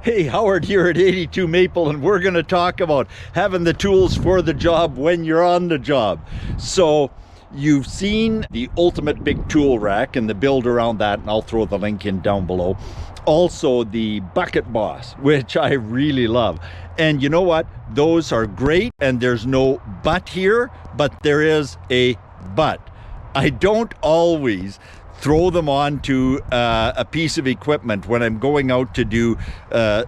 Hey, Howard here at 82 Maple, and we're going to talk about having the tools for the job when you're on the job. So you've seen the ultimate big tool rack and the build around that, and I'll throw the link in down below. Also the Bucket Boss, which I really love. And you know what? Those are great, and there's no but here, but there is a but. I don't always throw them onto a piece of equipment when I'm going out to do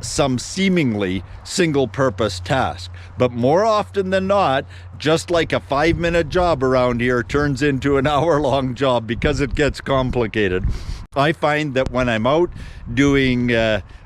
some seemingly single-purpose task. But more often than not, just like a 5-minute job around here turns into an hour-long job because it gets complicated. I find that when I'm out doing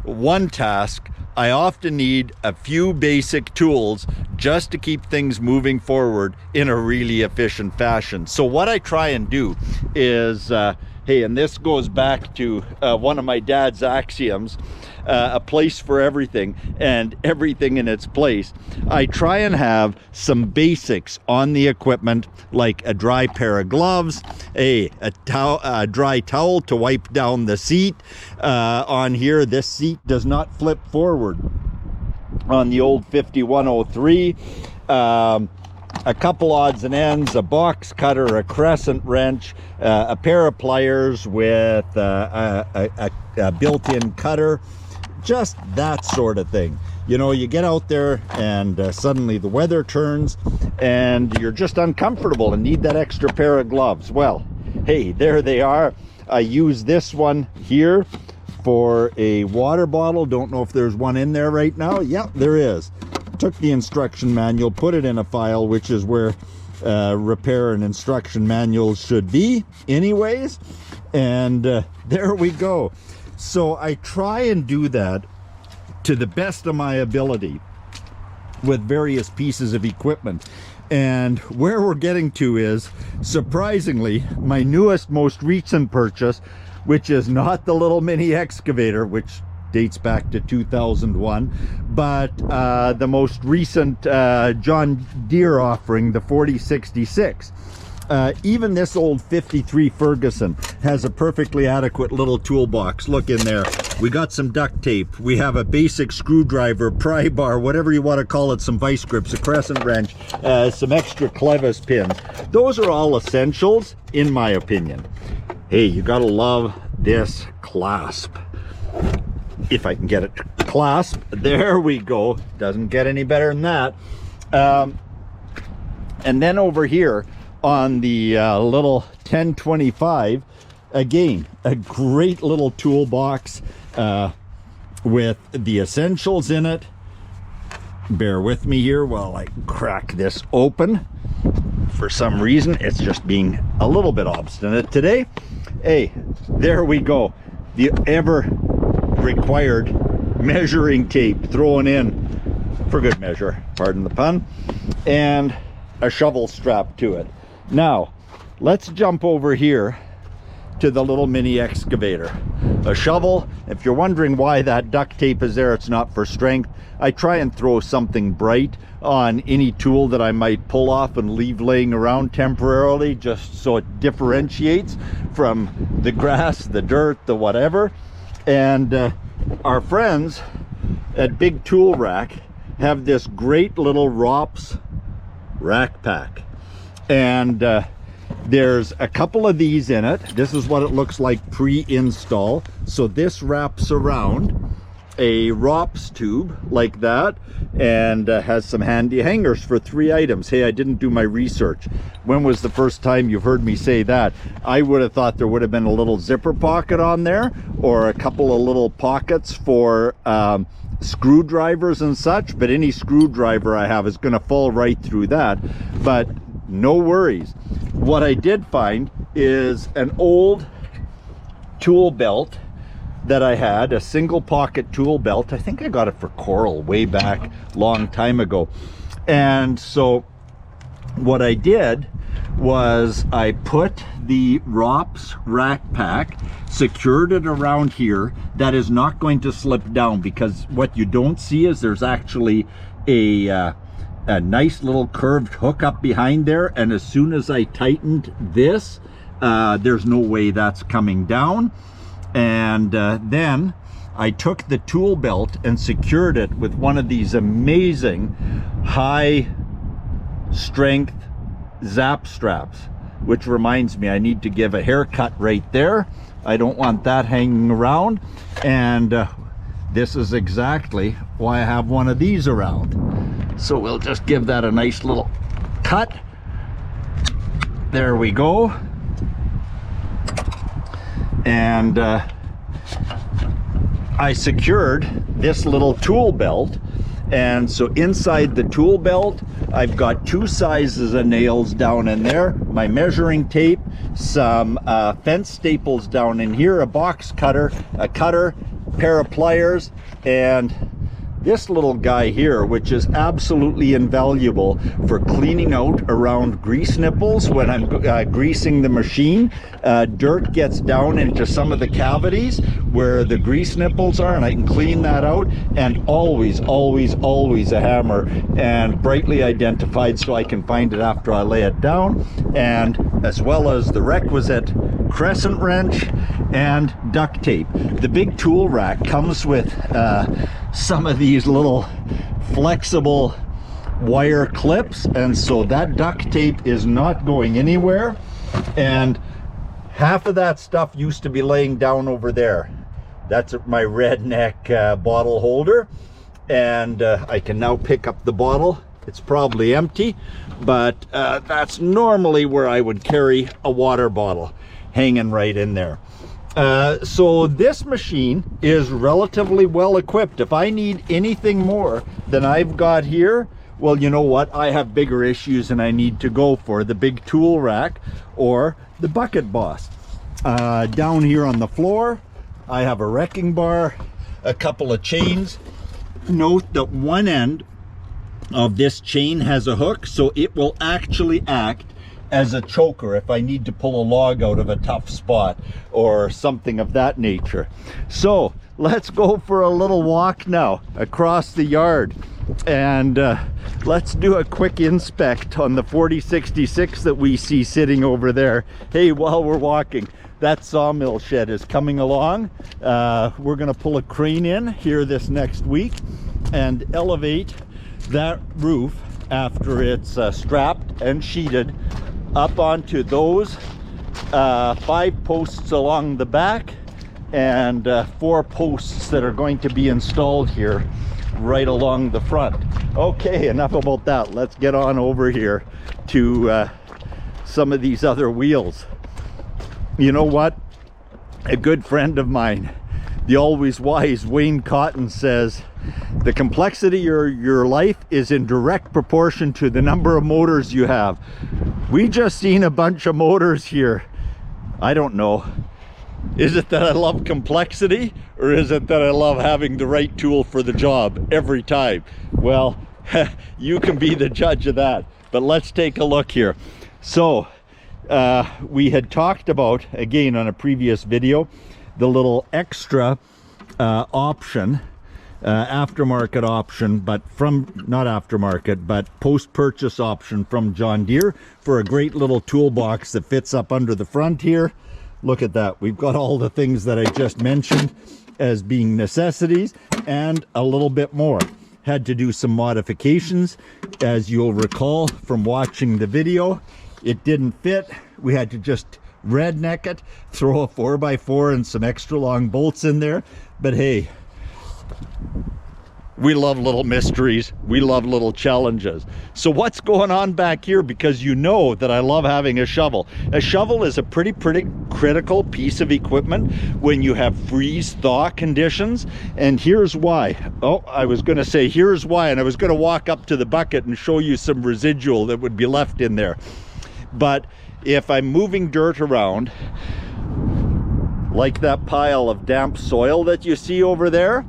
one task, I often need a few basic tools just to keep things moving forward in a really efficient fashion. So what I try and do is, hey, and this goes back to one of my dad's axioms, a place for everything and everything in its place. I try and have some basics on the equipment, like a dry pair of gloves, a dry towel to wipe down the seat. On here, this seat does not flip forward on the old 5103. A couple odds and ends, a box cutter, a crescent wrench, a pair of pliers with a built-in cutter, just that sort of thing. You know, you get out there and suddenly the weather turns and you're just uncomfortable and need that extra pair of gloves. Well, hey, there they are. I use this one here for a water bottle. Don't know if there's one in there right now. Yeah, there is. Took the instruction manual, put it in a file, which is where repair and instruction manuals should be anyways, and there we go. So I try and do that to the best of my ability with various pieces of equipment. And where we're getting to is, surprisingly, my newest, most recent purchase, which is not the little mini excavator, which dates back to 2001, but the most recent John Deere offering, the 4066. Even this old 53 Ferguson has a perfectly adequate little toolbox. Look in there. We got some duct tape. We have a basic screwdriver, pry bar, whatever you want to call it, some vice grips, a crescent wrench, some extra clevis pins. Those are all essentials, in my opinion. Hey, you gotta love this clasp. If I can get it to clasp, there we go. Doesn't get any better than that. And then over here on the little 1025, again, a great little toolbox with the essentials in it. Bear with me here while I crack this open. For some reason, it's just being a little bit obstinate today. Hey, there we go. The ever required measuring tape thrown in for good measure, pardon the pun, and a shovel strap to it. Now let's jump over here to the little mini excavator. A shovel, if you're wondering why that duct tape is there, it's not for strength. I try and throw something bright on any tool that I might pull off and leave laying around temporarily, just so it differentiates from the grass, the dirt, the whatever. And our friends at Big Tool Rack have this great little ROPS rack pack. And there's a couple of these in it. This is what it looks like pre-install. So this wraps around a ROPS tube like that, and has some handy hangers for 3 items. Hey, I didn't do my research. When was the first time you've heard me say that? I would have thought there would have been a little zipper pocket on there, or a couple of little pockets for screwdrivers and such, but any screwdriver I have is going to fall right through that. But no worries. What I did find is an old tool belt that I had, a single pocket tool belt. I think I got it for Coral way back long time ago. And so what I did was I put the ROPS rack pack, secured it around here. That is not going to slip down, because what you don't see is there's actually a nice little curved hook up behind there, and as soon as I tightened this, there's no way that's coming down. And then I took the tool belt and secured it with one of these amazing high strength zap straps, which reminds me I need to give a haircut right there. I don't want that hanging around, and this is exactly why I have one of these around. So we'll just give that a nice little cut. There we go. And I secured this little tool belt, and so inside the tool belt I've got 2 sizes of nails down in there, my measuring tape, some fence staples down in here, a box cutter, a cutter, pair of pliers, and this little guy here, which is absolutely invaluable for cleaning out around grease nipples when I'm greasing the machine. Dirt gets down into some of the cavities where the grease nipples are, and I can clean that out. And always, always, always a hammer, and brightly identified so I can find it after I lay it down, and as well as the requisite crescent wrench and duct tape. The big tool rack comes with some of these little flexible wire clips, and so that duct tape is not going anywhere, and half of that stuff used to be laying down over there. That's my redneck bottle holder, and I can now pick up the bottle. It's probably empty, but that's normally where I would carry a water bottle, hanging right in there. So this machine is relatively well equipped. If I need anything more than I've got here, well, you know what? I have bigger issues and I need to go for the big tool rack or the Bucket Boss. Down here on the floor, I have a wrecking bar, a couple of chains. Note that one end of this chain has a hook, so it will actually act as a choker if I need to pull a log out of a tough spot or something of that nature. So let's go for a little walk now across the yard, and let's do a quick inspect on the 4066 that we see sitting over there. Hey, while we're walking, that sawmill shed is coming along. We're gonna pull a crane in here this next week and elevate that roof after it's strapped and sheeted up onto those 5 posts along the back, and 4 posts that are going to be installed here right along the front. Okay, enough about that. Let's get on over here to some of these other wheels. You know what? A good friend of mine, the always wise Wayne Cotton, says the complexity of your life is in direct proportion to the number of motors you have. We just seen a bunch of motors here. I don't know. Is it that I love complexity, or is it that I love having the right tool for the job every time? Well, you can be the judge of that. But let's take a look here. So we had talked about, again on a previous video, the little extra option, aftermarket option, but from, not aftermarket, but post-purchase option from John Deere for a great little toolbox that fits up under the front here. Look at that. We've got all the things that I just mentioned as being necessities and a little bit more. Had to do some modifications, as you'll recall from watching the video. It didn't fit. We had to just redneck it, throw a 4x4 and some extra long bolts in there. But hey, we love little mysteries. We love little challenges. So what's going on back here? Because you know that I love having a shovel. A shovel is a pretty critical piece of equipment when you have freeze-thaw conditions. And here's why. Oh, I was going to say here's why, and I was going to walk up to the bucket and show you some residual that would be left in there. But if I'm moving dirt around, like that pile of damp soil that you see over there,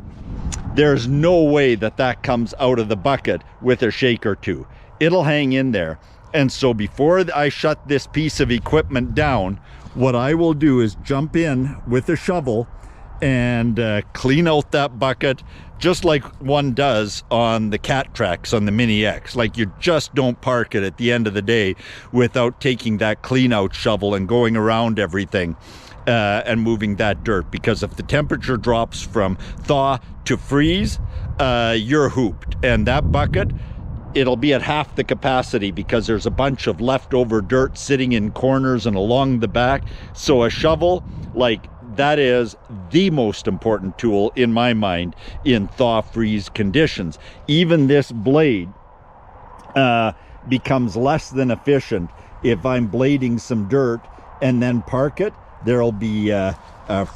there's no way that that comes out of the bucket with a shake or two. It'll hang in there. And so before I shut this piece of equipment down, what I will do is jump in with a shovel and clean out that bucket, just like one does on the cat tracks on the Mini X. Like, you just don't park it at the end of the day without taking that clean out shovel and going around everything. and moving that dirt, because if the temperature drops from thaw to freeze, you're hooped. And that bucket, it'll be at half the capacity because there's a bunch of leftover dirt sitting in corners and along the back. So a shovel, like, that is the most important tool in my mind in thaw freeze conditions. Even this blade becomes less than efficient if I'm blading some dirt and then park it. There'll be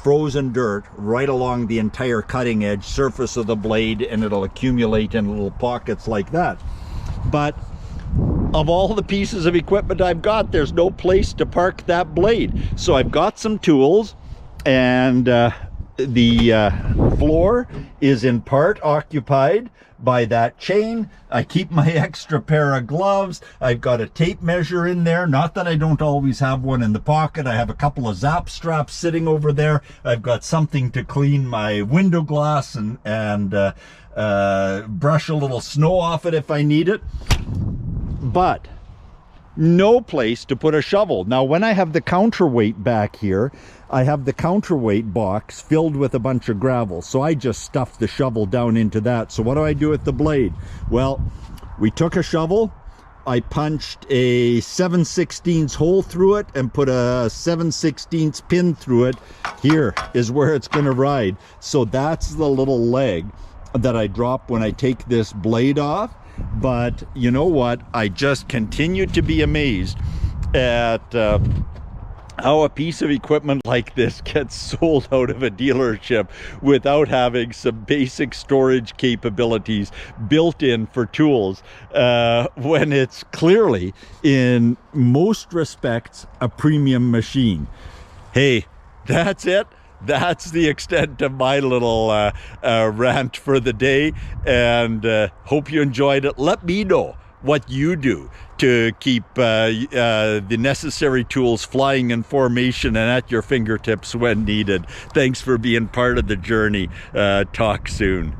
frozen dirt right along the entire cutting edge surface of the blade, and it'll accumulate in little pockets like that. But of all the pieces of equipment I've got, there's no place to park that blade. So I've got some tools, and the floor is in part occupied by that chain. I keep my extra pair of gloves. I've got a tape measure in there. Not that I don't always have one in the pocket. I have a couple of zap straps sitting over there. I've got something to clean my window glass and brush a little snow off it if I need it. But no place to put a shovel. Now, when I have the counterweight back here, I have the counterweight box filled with a bunch of gravel. So I just stuffed the shovel down into that. So what do I do with the blade? Well, we took a shovel, I punched a 7/16 hole through it and put a 7/16 pin through it. Here is where it's going to ride. So that's the little leg that I drop when I take this blade off. But you know what? I just continue to be amazed at how a piece of equipment like this gets sold out of a dealership without having some basic storage capabilities built in for tools, when it's clearly, in most respects, a premium machine. Hey, that's it. That's the extent of my little rant for the day, and hope you enjoyed it. Let me know what you do to keep the necessary tools flying in formation and at your fingertips when needed. Thanks for being part of the journey. Talk soon.